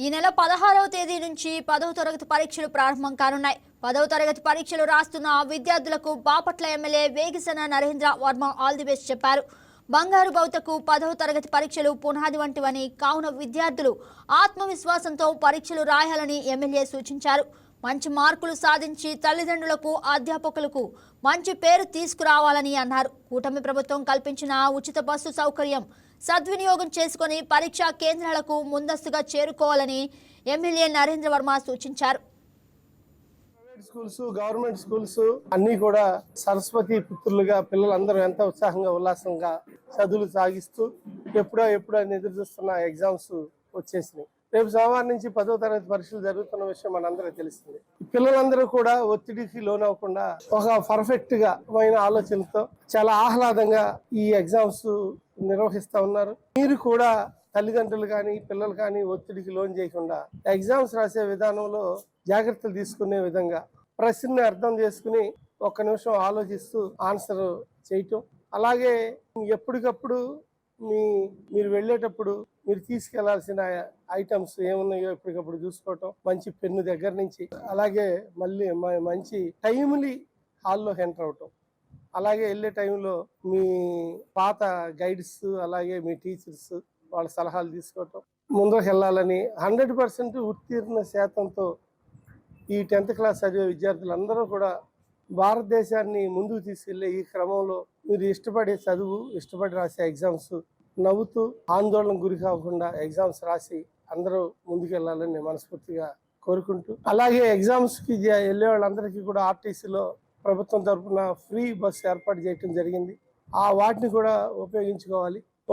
ఈ నెల 16వ తేదీ నుంచి 10వ తరగతి పరీక్షలు ప్రారంభం కానున్నాయి. 10వ తరగతి పరీక్షలు రాస్తున్న విద్యార్థులకు Bapatla MLA Vegisana Narendra Varma all the best చెప్పారు. బంగారు భవితకు 10వ తరగతి పరీక్షలు పునాది వంటివని, కావున విద్యార్థులు ఆత్మవిశ్వాసంతో పరీక్షలు రాయాలని ఎమ్మెల్యే సూచించారు. మంచి మార్కులు సాధించి తల్లిదండ్రులకు, అధ్యాపకులకు మంచి పేరు తీసుకురావాలని అన్నారు. కూటమి ప్రభుత్వం కల్పించిన ఉచిత బస్సు సౌకర్యం సద్వినియోగం చేసుకుని పరీక్షా కేంద్రాలకు ముందస్తుగా చేరుకోవాలని ఎమ్మెల్యే నరేంద్ర వర్మ సూచించారు. ప్రైవేట్ స్కూల్స్, గవర్నమెంట్ స్కూల్స్ అన్ని కూడా సరస్వతి పుత్రులుగా పిల్లలందరూ ఎంత ఉత్సాహంగా ఉల్లాసంగా చదువులు సాగిస్తూ ఎప్పుడో అని ఎదురు చూస్తున్న ఎగ్జామ్స్ వచ్చేసినాయి. రేపు సోమవారం నుంచి 10వ తరగతి పరీక్షలు జరుగుతున్న విషయం మనందరికీ తెలుస్తుంది. పిల్లలందరూ కూడా ఒత్తిడికి లోనవ్వకుండా ఒక పర్ఫెక్ట్ గా ఆలోచనలతో చాలా ఆహ్లాదంగా ఈ ఎగ్జామ్స్ నిర్వహిస్తా ఉన్నారు. మీరు కూడా తల్లిదండ్రులు కానీ పిల్లలు కానీ ఒత్తిడికి లోన్ చేయకుండా ఎగ్జామ్స్ రాసే విధానంలో జాగ్రత్తలు తీసుకునే విధంగా ప్రశ్నని అర్థం చేసుకుని ఒక్క నిమిషం ఆలోచిస్తూ ఆన్సర్ చేయటం, అలాగే ఎప్పటికప్పుడు మీరు వెళ్ళేటప్పుడు మీరు తీసుకెళ్లాల్సిన ఐటమ్స్ ఏమున్నాయో ఎప్పటికప్పుడు చూసుకోవటం, మంచి పెన్ను దగ్గర నుంచి, అలాగే మళ్ళీ మంచి టైమ్లీ హాల్లో ఎంటర్ అవటం, అలాగే వెళ్ళే టైంలో మీ పాత గైడ్స్ అలాగే మీ టీచర్స్ వాళ్ళ సలహాలు తీసుకోవటం, ముందుకు వెళ్ళాలని 100% ఉత్తీర్ణ శాతంతో ఈ 10th క్లాస్ చదివే విద్యార్థులందరూ కూడా భారతదేశాన్ని ముందుకు తీసుకెళ్లే ఈ క్రమంలో మీరు ఇష్టపడే చదువు, ఇష్టపడి రాసే ఎగ్జామ్స్ నవ్వుతూ ఆందోళన గురి కాకుండా ఎగ్జామ్స్ రాసి అందరూ ముందుకు వెళ్ళాలని నేను మనస్ఫూర్తిగా కోరుకుంటూ, అలాగే ఎగ్జామ్స్కి వెళ్ళే వాళ్ళందరికీ కూడా ఆర్టీసీలో ప్రభుత్వం తరఫున ఫ్రీ బస్సు ఏర్పాటు చేయడం జరిగింది. వాటిని కూడా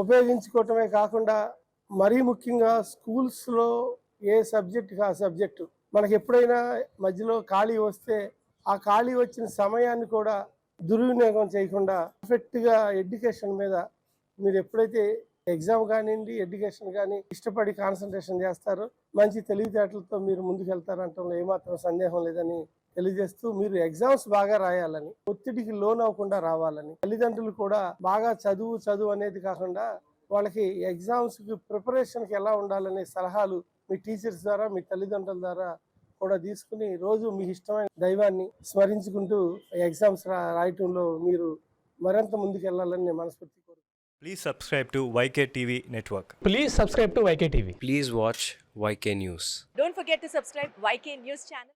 ఉపయోగించుకోవటమే కాకుండా మరీ ముఖ్యంగా స్కూల్స్లో ఏ సబ్జెక్టుకి ఆ సబ్జెక్టు మనకి ఎప్పుడైనా మధ్యలో ఖాళీ వస్తే ఆ ఖాళీ వచ్చిన సమయాన్ని కూడా దుర్వినియోగం చేయకుండా పర్ఫెక్ట్గా ఎడ్యుకేషన్ మీద మీరు ఎప్పుడైతే ఎగ్జామ్ కానివ్వండి, ఎడ్యుకేషన్ కానీ ఇష్టపడి కాన్సన్ట్రేషన్ చేస్తారో మంచి తెలివితేటలతో మీరు ముందుకు వెళ్తారంటంలో ఏమాత్రం సందేహం లేదని తెలియజేస్తూ, మీరు ఎగ్జామ్స్ బాగా రాయాలని, ఒత్తిడికి లోన్ అవ్వకుండా రావాలని, తల్లిదండ్రులు కూడా బాగా చదువు అనేది కాకుండా వాళ్ళకి ఎగ్జామ్స్కి ప్రిపరేషన్కి ఎలా ఉండాలనే సలహాలు మీ టీచర్స్ ద్వారా, మీ తల్లిదండ్రుల ద్వారా కూడా తీసుకుని రోజు మీ ఇష్టమైన దైవాన్ని స్మరించుకుంటూ ఎగ్జామ్స్ రాయటంలో మీరు మరింత ముందుకు వెళ్ళాలని నేను మనస్ఫూర్తి కోరుకుంటున్నాను. Please subscribe to YK TV Network. Please subscribe to YK TV. Please watch YK News. Don't forget to subscribe YK News channel.